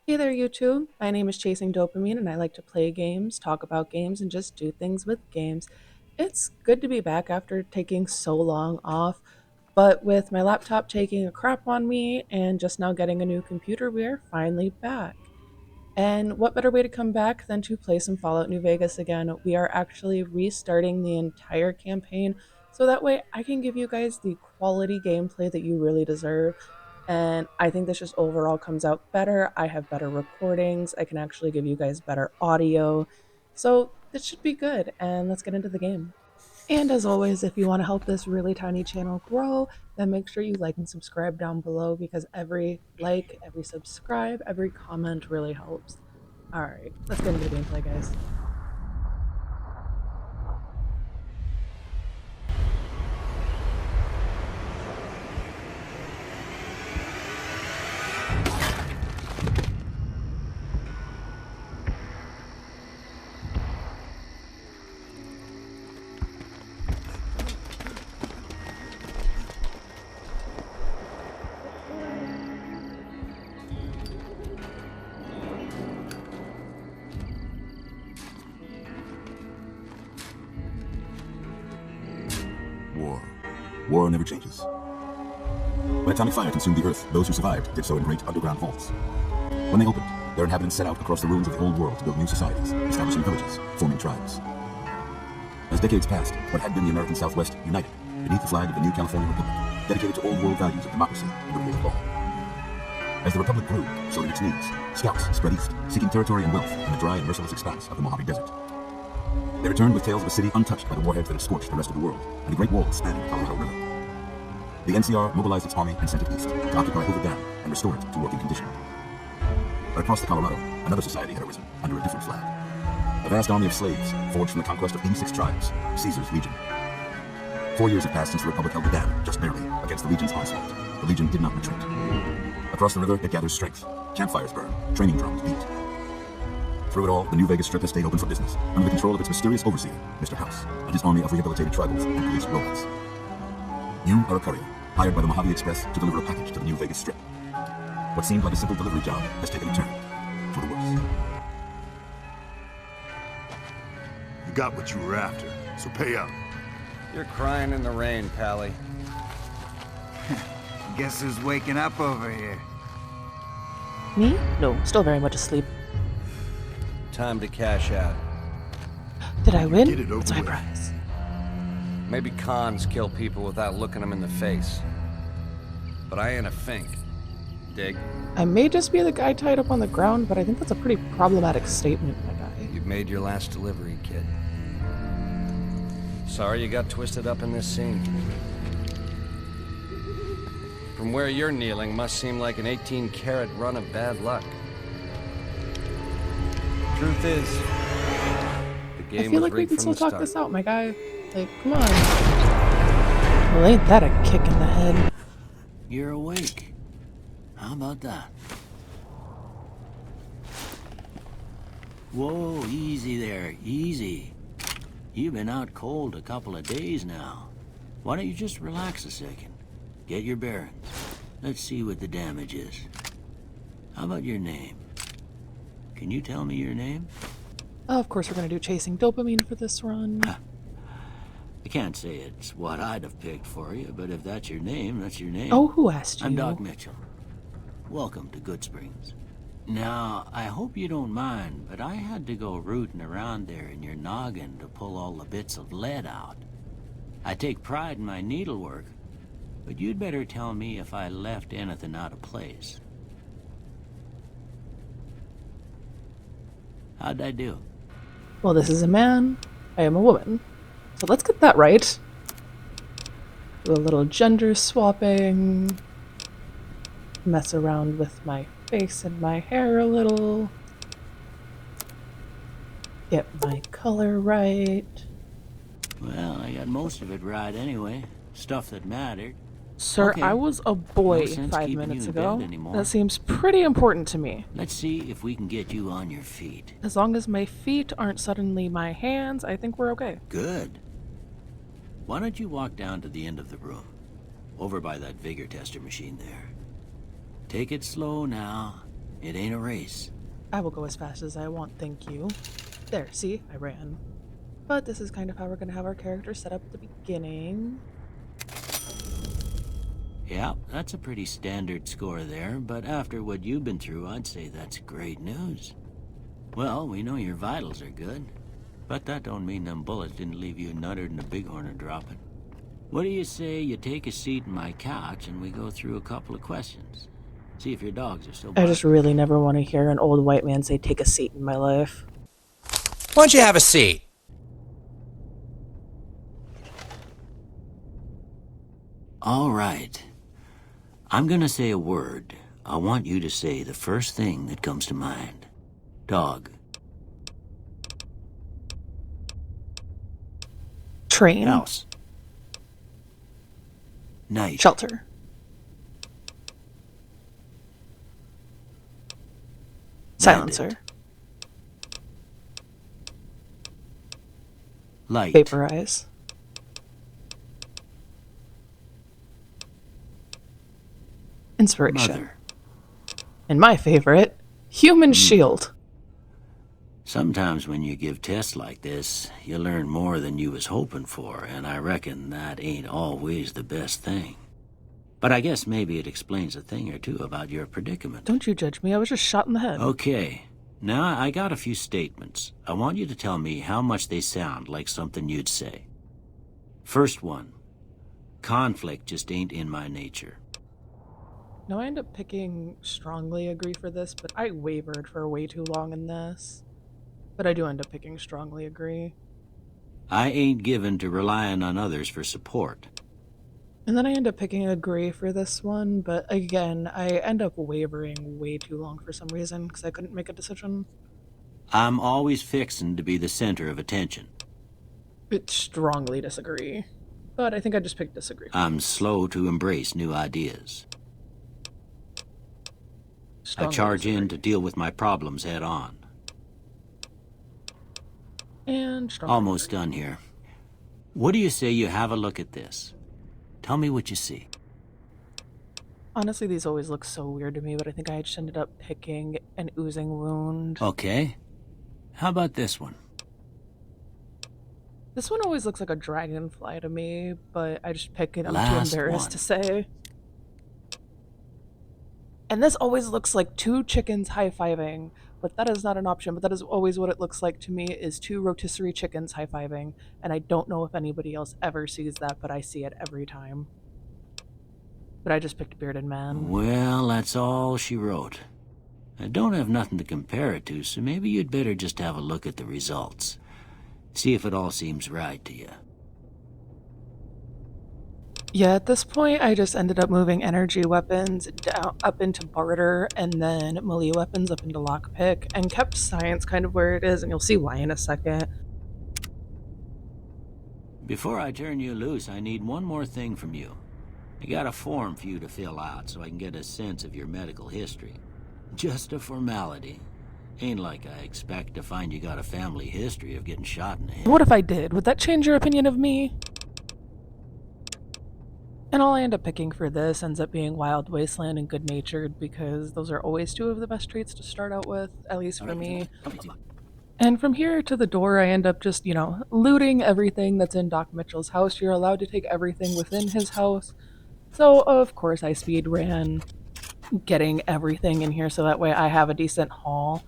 Hey there, YouTube. My name is Chasing Dopamine, and I like to play games, talk about games, and just do things with games. It's good to be back after taking so long off, but with my laptop taking a crap on me and just now getting a new computer, we're finally back. And what better way to come back than to play some Fallout New Vegas again? We are actually restarting the entire campaign so that way I can give you guys the quality gameplay that you really deserve. And I think this just overall comes out better. I have better recordings. I can actually give you guys better audio. So this should be good. And let's get into the game. And as always, if you want to help this really tiny channel grow, then make sure you like and subscribe down below because every like, every subscribe, every comment really helps. All right, let's get into the gameplay, guys. War. War never changes. When atomic fire consumed the Earth, those who survived did so in great underground vaults. When they opened, their inhabitants set out across the ruins of the old world to build new societies, establishing villages, forming tribes. As decades passed, what had been the American Southwest united beneath the flag of the new California Republic, dedicated to old world values of democracy and the rule of law. As the Republic grew, so did its needs. Scouts spread east, seeking territory and wealth in the dry and merciless expanse of the Mojave Desert. They returned with tales of a city untouched by the warheads that had scorched the rest of the world, and the Great Wall spanning the Colorado River. The NCR mobilized its army and sent it east to occupy Hoover Dam and restore it to working condition. But across the Colorado, another society had arisen under a different flag. A vast army of slaves, forged from the conquest of 86 tribes, Caesar's Legion. 4 years had passed since the Republic held the dam, just barely, against the Legion's onslaught. The Legion did not retreat. Across the river, it gathers strength. Campfires burn, training drums beat. Through it all, the New Vegas Strip has stayed open for business, under the control of its mysterious overseer, Mr. House, and his army of rehabilitated tribals and police robots. You are a courier, hired by the Mojave Express to deliver a package to the New Vegas Strip. What seemed like a simple delivery job has taken a turn for the worse. You got what you were after, so pay up. You're crying in the rain, Pally. Guess who's waking up over here? Me? No, still very much asleep. Time to cash out. Did I win? Get it over What's my with. prize? Maybe cons kill people without looking them in the face. But I ain't a fink. Dig? I may just be the guy tied up on the ground, but I think that's a pretty problematic statement, my guy. You've made your last delivery, kid. Sorry you got twisted up in this scene. From where you're kneeling must seem like an 18-carat run of bad luck. Truth is, the game I feel was like we rigged can from still the talk start. this out, my guy. Like, come on. Well, ain't that a kick in the head? You're awake. How about that? Whoa, easy there, easy. You've been out cold a couple of days now. Why don't you just relax a second? Get your bearings. Let's see what the damage is. How about your name? Can you tell me your name? Of course, we're gonna do Chasing Dopamine for this run. I can't say it's what I'd have picked for you, but if that's your name, that's your name. Oh, who asked you? I'm Doc Mitchell. Welcome to Good Springs. Now, I hope you don't mind, but I had to go rooting around there in your noggin to pull all the bits of lead out. I take pride in my needlework, but you'd better tell me if I left anything out of place. How'd I do? Well, this is a man. I am a woman. So let's get that right. Do a little gender swapping. Mess around with my face and my hair a little. Get my color right. Well, I got most of it right anyway. Stuff that mattered. Sir, Okay. I was a boy No sense 5 keeping minutes you in ago. bed anymore. That seems pretty important to me. Let's see if we can get you on your feet. As long as my feet aren't suddenly my hands, I think we're okay. Good. Why don't you walk down to the end of the room? Over by that vigor tester machine there. Take it slow now. It ain't a race. I will go as fast as I want, thank you. There, see? I ran. But this is kind of how we're going to have our character set up at the beginning. Yeah, that's a pretty standard score there, but after what you've been through, I'd say that's great news. Well, we know your vitals are good, but that don't mean them bullets didn't leave you nuttered and a bighorn are dropping. What do you say you take a seat in my couch and we go through a couple of questions? See if your dogs are still I barking. just really never want to hear an old white man say, take a seat in my life. Why don't you have a seat? All right. I'm gonna say a word. I want you to say the first thing that comes to mind. Dog. Train. House. Night. Shelter. Silencer. Bandit. Light. Vaporize. Inspiration. Mother. And my favorite, human shield. Sometimes when you give tests like this, you learn more than you was hoping for, and I reckon that ain't always the best thing. But I guess maybe it explains a thing or two about your predicament. Don't you judge me, I was just shot in the head. Okay. Now, I got a few statements. I want you to tell me how much they sound like something you'd say. First one. Conflict just ain't in my nature. No, I end up picking strongly agree for this, but I wavered for way too long in this. But I do end up picking strongly agree. I ain't given to relying on others for support. And then I end up picking agree for this one, but again, I end up wavering way too long for some reason because I couldn't make a decision. I'm always fixin' to be the center of attention. It strongly disagree. But I think I just picked disagree. I'm slow to embrace new ideas. I Strongly charge disagree. in to deal with my problems head on. And strongly Almost disagree. done here. What do you say you have a look at this? Tell me what you see. Honestly, these always look so weird to me, but I think I just ended up picking an oozing wound. Okay. How about this one? This one always looks like a dragonfly to me, but I just pick it. I'm too Last embarrassed one. to say. And this always looks like two chickens high-fiving, but that is not an option. But that is always what it looks like to me, is two rotisserie chickens high-fiving. And I don't know if anybody else ever sees that, but I see it every time. But I just picked Bearded Man. Well, that's all she wrote. I don't have nothing to compare it to, so maybe you'd better just have a look at the results. See if it all seems right to you. Yeah, at this point, I just ended up moving energy weapons down, up into barter, and then melee weapons up into lockpick, and kept science kind of where it is, and you'll see why in a second. Before I turn you loose, I need one more thing from you. I got a form for you to fill out so I can get a sense of your medical history. Just a formality. Ain't like I expect to find you got a family history of getting shot in the head. What if I did? Would that change your opinion of me? And all I end up picking for this ends up being Wild Wasteland and Good Natured, because those are always two of the best traits to start out with, at least for me. And from here to the door, I end up just, looting everything that's in Doc Mitchell's house. You're allowed to take everything within his house. So, of course, I speed ran getting everything in here so that way I have a decent haul.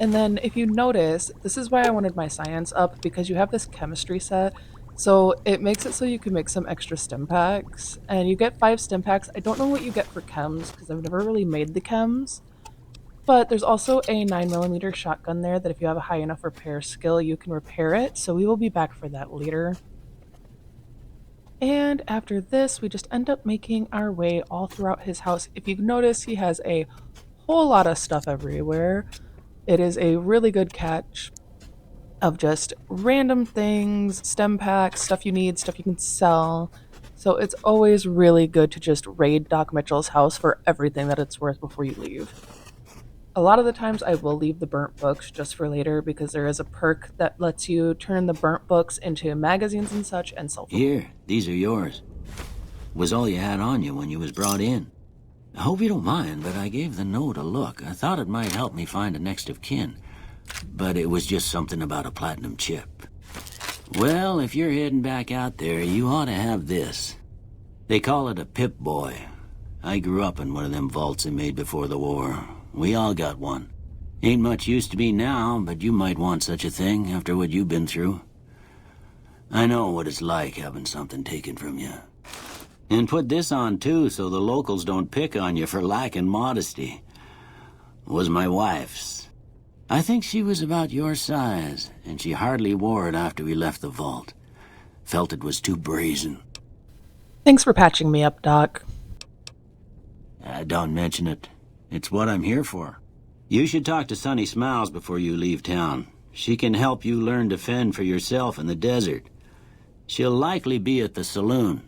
And then if you notice, this is why I wanted my science up, because you have this chemistry set. So it makes it so you can make some extra stim packs. And you get 5 stim packs. I don't know what you get for chems, because I've never really made the chems. But there's also a 9mm shotgun there that if you have a high enough repair skill, you can repair it. So we will be back for that later. And after this, we just end up making our way all throughout his house. If you notice, he has a whole lot of stuff everywhere. It is a really good catch of just random things, stem packs, stuff you need, stuff you can sell. So it's always really good to just raid Doc Mitchell's house for everything that it's worth before you leave. A lot of the times I will leave the burnt books just for later, because there is a perk that lets you turn the burnt books into magazines and such and sell them. Here, these are yours. Was all you had on you when you was brought in. I hope you don't mind, but I gave the note a look. I thought it might help me find a next of kin. But it was just something about a platinum chip. Well, if you're heading back out there, you ought to have this. They call it a Pip-Boy. I grew up in one of them vaults they made before the war. We all got one. Ain't much use to me now, but you might want such a thing after what you've been through. I know what it's like having something taken from you. And put this on, too, so the locals don't pick on you for lacking modesty. It was my wife's. I think she was about your size, and she hardly wore it after we left the vault. Felt it was too brazen. Thanks for patching me up, Doc. Don't mention it. It's what I'm here for. You should talk to Sunny Smiles before you leave town. She can help you learn to fend for yourself in the desert. She'll likely be at the saloon.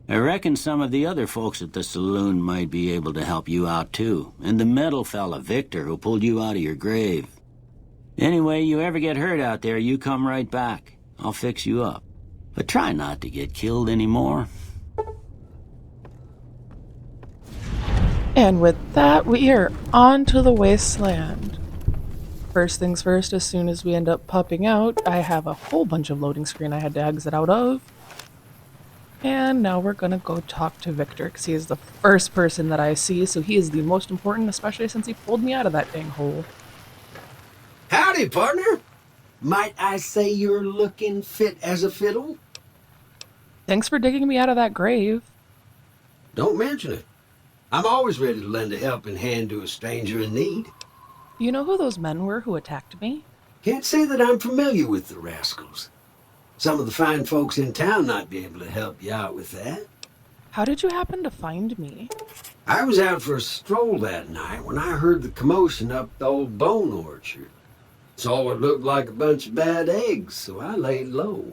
I reckon some of the other folks at the saloon might be able to help you out too. And the metal fella, Victor, who pulled you out of your grave. Anyway, you ever get hurt out there, you come right back. I'll fix you up. But try not to get killed anymore. And with that, we are on to the wasteland. First things first, as soon as we end up popping out, I have a whole bunch of loading screen I had to exit out of. And now we're gonna go talk to Victor, because he is the first person that I see, so he is the most important, especially since he pulled me out of that dang hole. Howdy, partner. Might I say you're looking fit as a fiddle? Thanks for digging me out of that grave. Don't mention it. I'm always ready to lend a helping hand to a stranger in need. Do you know who those men were who attacked me? Can't say that I'm familiar with the rascals. Some of the fine folks in town might be able to help you out with that. How did you happen to find me? I was out for a stroll that night when I heard the commotion up the old bone orchard. Saw what looked like a bunch of bad eggs, so I laid low.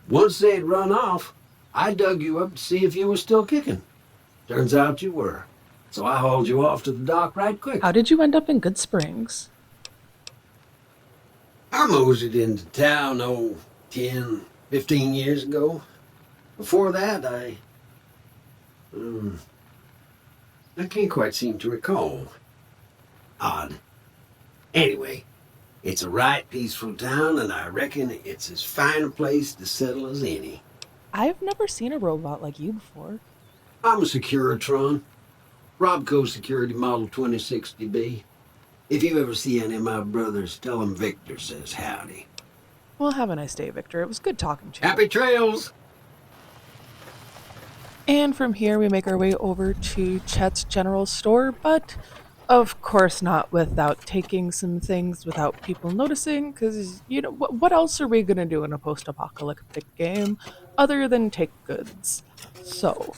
Once they'd run off, I dug you up to see if you were still kicking. Turns out you were. So I hauled you off to the dock right quick. How did you end up in Good Springs? I moseyed into town, 10, 15 years ago. Before that, I can't quite seem to recall. Odd. Anyway, it's a right peaceful town, and I reckon it's as fine a place to settle as any. I've never seen a robot like you before. I'm a Securitron. Robco Security Model 2060B. If you ever see any of my brothers, tell them Victor says howdy. Well, have a nice day, Victor. It was good talking to you. Happy trails! And from here, we make our way over to Chet's General Store, but of course not without taking some things without people noticing, because, you know, what else are we going to do in a post-apocalyptic game other than take goods? So,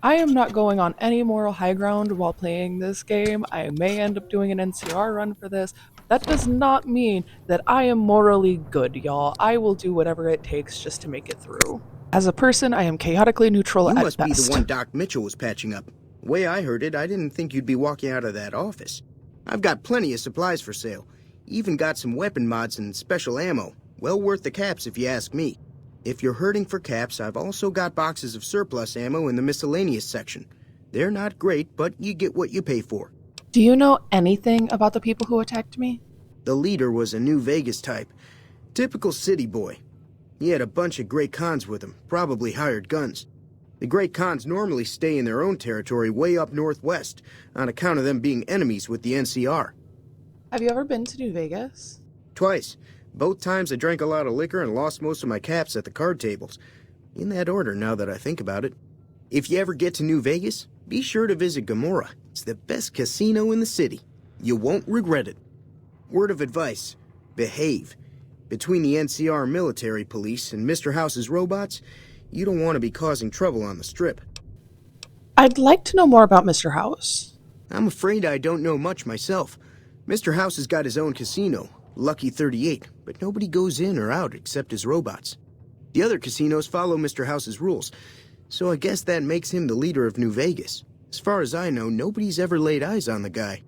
I am not going on any moral high ground while playing this game. I may end up doing an NCR run for this. That does not mean that I am morally good, y'all. I will do whatever it takes just to make it through. As a person, I am chaotically neutral You at must best. be the one Doc Mitchell was patching up. The way I heard it, I didn't think you'd be walking out of that office. I've got plenty of supplies for sale. Even got some weapon mods and special ammo. Well worth the caps if you ask me. If you're hurting for caps, I've also got boxes of surplus ammo in the miscellaneous section. They're not great, but you get what you pay for. Do you know anything about the people who attacked me? The leader was a New Vegas type. Typical city boy. He had a bunch of Great Khans with him, probably hired guns. The Great Khans normally stay in their own territory way up northwest, on account of them being enemies with the NCR. Have you ever been to New Vegas? Twice. Both times I drank a lot of liquor and lost most of my caps at the card tables. In that order, now that I think about it. If you ever get to New Vegas, be sure to visit Gomorrah. It's the best casino in the city. You won't regret it. Word of advice, behave. Between the NCR military police and Mr. House's robots, you don't want to be causing trouble on the strip. I'd like to know more about Mr. House. I'm afraid I don't know much myself. Mr. House has got his own casino, Lucky 38, but nobody goes in or out except his robots. The other casinos follow Mr. House's rules, so I guess that makes him the leader of New Vegas. As far as I know, nobody's ever laid eyes on the guy.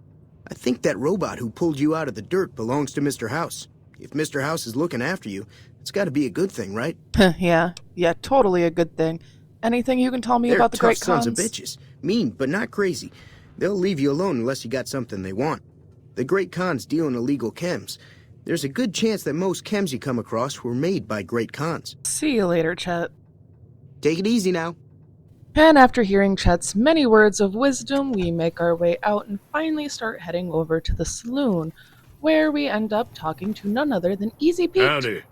I think that robot who pulled you out of the dirt belongs to Mr. House. If Mr. House is looking after you, it's got to be a good thing, right? Yeah, totally a good thing. Anything you can tell me They're about the tough Great sons Khans? of bitches. Mean, but not crazy. They'll leave you alone unless you got something they want. The Great Khans deal in illegal chems. There's a good chance that most chems you come across were made by Great Khans. See you later, Chet. Take it easy now. And after hearing Chet's many words of wisdom, we make our way out and finally start heading over to the saloon, where we end up talking to none other than Easy Pete. Howdy.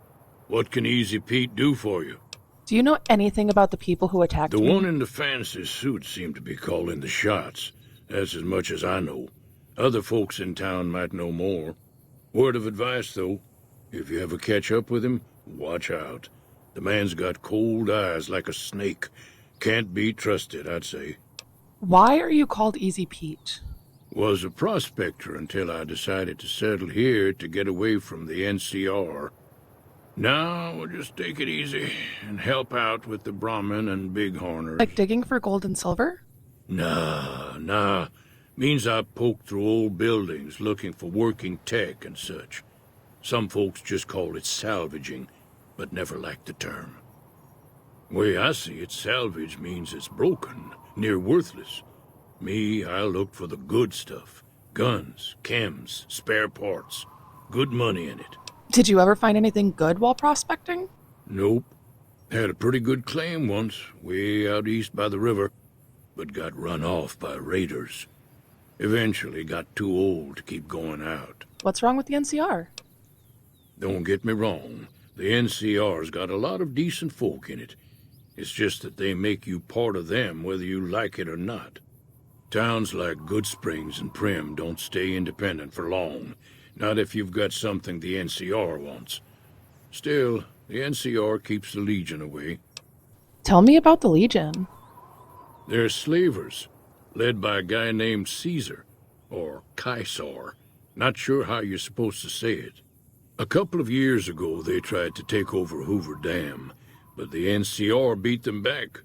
What can Easy Pete do for you? Do you know anything about the people who attacked me? The one in the fancy suit seemed to be calling the shots. That's as much as I know. Other folks in town might know more. Word of advice, though. If you ever catch up with him, watch out. The man's got cold eyes like a snake. Can't be trusted, I'd say. Why are you called Easy Pete? Was a prospector until I decided to settle here to get away from the NCR. Now we'll just take it easy and help out with the Brahmin and Bighorners. Like digging for gold and silver? Nah. Means I poke through old buildings looking for working tech and such. Some folks just call it salvaging, but never liked the term. Way I see it, salvage means it's broken, near worthless. Me, I look for the good stuff. Guns, chems, spare parts. Good money in it. Did you ever find anything good while prospecting? Nope. Had a pretty good claim once, way out east by the river, but got run off by raiders. Eventually got too old to keep going out. What's wrong with the NCR? Don't get me wrong. The NCR's got a lot of decent folk in it. It's just that they make you part of them whether you like it or not. Towns like Goodsprings and Prim don't stay independent for long. Not if you've got something the NCR wants. Still, the NCR keeps the Legion away. Tell me about the Legion. They're slavers, led by a guy named Caesar, or Caesar. Not sure how you're supposed to say it. A couple of years ago, they tried to take over Hoover Dam, but the NCR beat them back.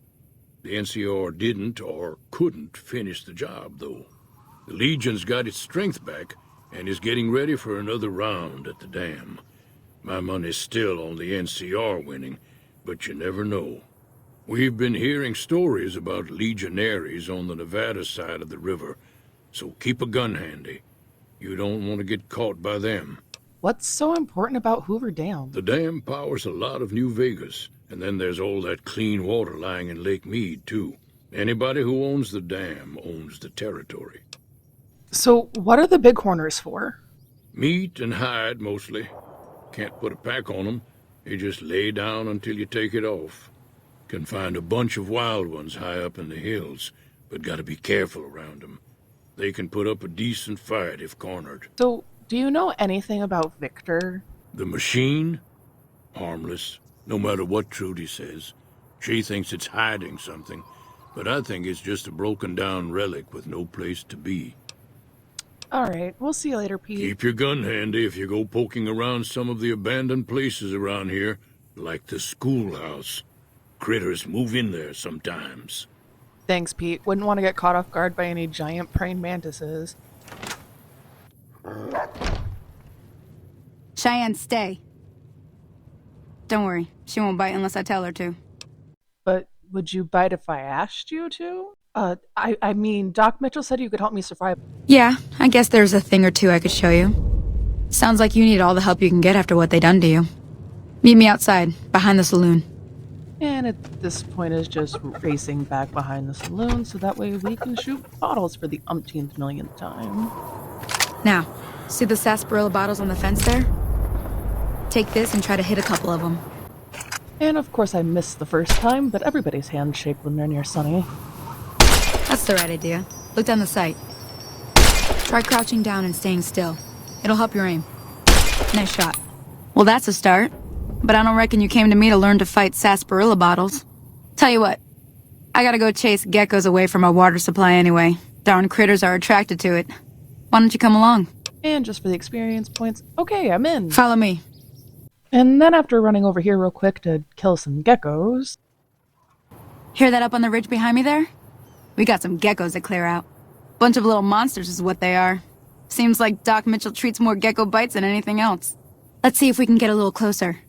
The NCR didn't or couldn't finish the job, though. The Legion's got its strength back and is getting ready for another round at the dam. My money's still on the NCR winning, but you never know. We've been hearing stories about legionaries on the Nevada side of the river, so keep a gun handy. You don't want to get caught by them. What's so important about Hoover Dam? The dam powers a lot of New Vegas, and then there's all that clean water lying in Lake Mead, too. Anybody who owns the dam owns the territory. So what are the Bighorners for? Meat and hide, mostly. Can't put a pack on them. You just lay down until you take it off. Can find a bunch of wild ones high up in the hills, but gotta be careful around them. They can put up a decent fight if cornered. So, do you know anything about Victor? The machine? Harmless, no matter what Trudy says. She thinks it's hiding something, but I think it's just a broken-down relic with no place to be. Alright, we'll see you later, Pete. Keep your gun handy if you go poking around some of the abandoned places around here, like the schoolhouse. Critters move in there sometimes. Thanks, Pete. Wouldn't want to get caught off guard by any giant praying mantises. Cheyenne, stay. Don't worry, she won't bite unless I tell her to. But would you bite if I asked you to? I mean, Doc Mitchell said you could help me survive. Yeah, I guess there's a thing or two I could show you. Sounds like you need all the help you can get after what they done to you. Meet me outside, behind the saloon. And at this point is just racing back behind the saloon so that way we can shoot bottles for the umpteenth millionth time. Now, see the sarsaparilla bottles on the fence there? Take this and try to hit a couple of them. And of course I missed the first time, but everybody's hands shake when they're near Sunny. That's the right idea. Look down the sight. Try crouching down and staying still. It'll help your aim. Nice shot. Well, that's a start. But I don't reckon you came to me to learn to fight sarsaparilla bottles. Tell you what, I gotta go chase geckos away from our water supply anyway. Darn critters are attracted to it. Why don't you come along? And just for the experience points, okay, I'm in. Follow me. And then after running over here real quick to kill some geckos... Hear that up on the ridge behind me there? We got some geckos to clear out. Bunch of little monsters is what they are. Seems like Doc Mitchell treats more gecko bites than anything else. Let's see if we can get a little closer.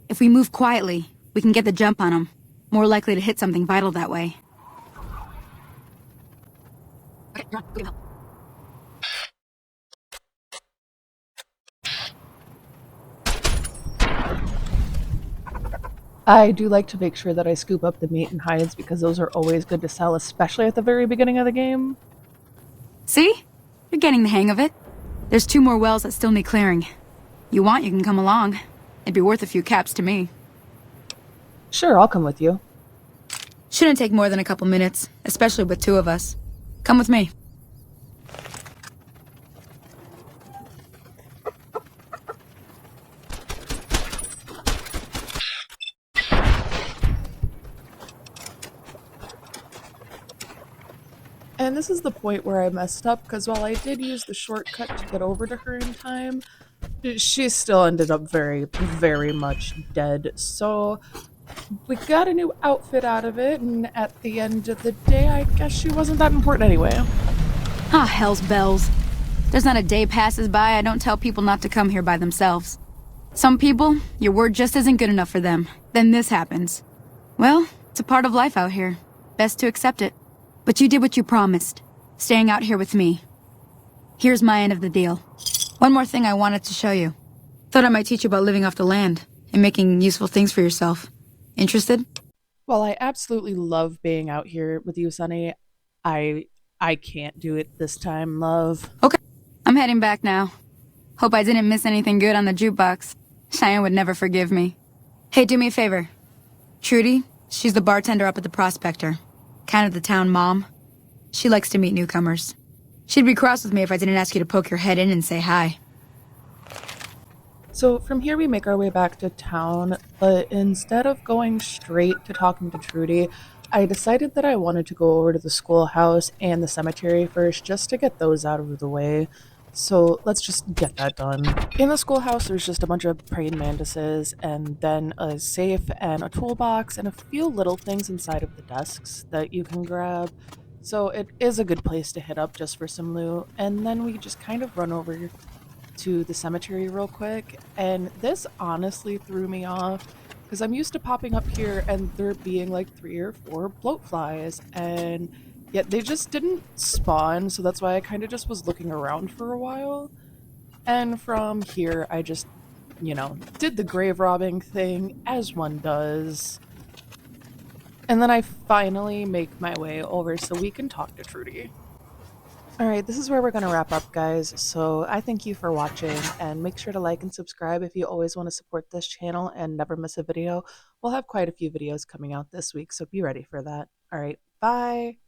If we move quietly, we can get the jump on them. More likely to hit something vital that way. Okay, come on, go get help. I do like to make sure that I scoop up the meat and hides because those are always good to sell, especially at the very beginning of the game. See? You're getting the hang of it. There's 2 more wells that still need clearing. You want, you can come along. It'd be worth a few caps to me. Sure, I'll come with you. Shouldn't take more than a couple minutes, especially with 2 of us. Come with me. And this is the point where I messed up, because while I did use the shortcut to get over to her in time, she still ended up very, very much dead. So we got a new outfit out of it, and at the end of the day, I guess she wasn't that important anyway. Ah, hell's bells. There's not a day passes by I don't tell people not to come here by themselves. Some people, your word just isn't good enough for them. Then this happens. Well, it's a part of life out here. Best to accept it. But you did what you promised, staying out here with me. Here's my end of the deal. One more thing I wanted to show you. Thought I might teach you about living off the land and making useful things for yourself. Interested? While I absolutely love being out here with you, Sunny, I I can't do it this time, love. Okay, I'm heading back now. Hope I didn't miss anything good on the jukebox. Cheyenne would never forgive me. Hey, do me a favor. Trudy, she's the bartender up at the Prospector. Kind of the town mom. She likes to meet newcomers. She'd be cross with me if I didn't ask you to poke your head in and say hi. So from here we make our way back to town, but instead of going straight to talking to Trudy, I decided that I wanted to go over to the schoolhouse and the cemetery first just to get those out of the way. So let's just get that done. In the schoolhouse, there's just a bunch of praying mantises, and then a safe and a toolbox, and a few little things inside of the desks that you can grab. So it is a good place to hit up just for some loot, and then we just kind of run over to the cemetery real quick. And this honestly threw me off because I'm used to popping up here and there being like 3 or 4 bloat flies, and yet they just didn't spawn, so that's why I kind of just was looking around for a while. And from here, I just, did the grave robbing thing as one does. And then I finally make my way over so we can talk to Trudy. Alright, this is where we're going to wrap up, guys. So I thank you for watching, and make sure to like and subscribe if you always want to support this channel and never miss a video. We'll have quite a few videos coming out this week, so be ready for that. Alright, bye!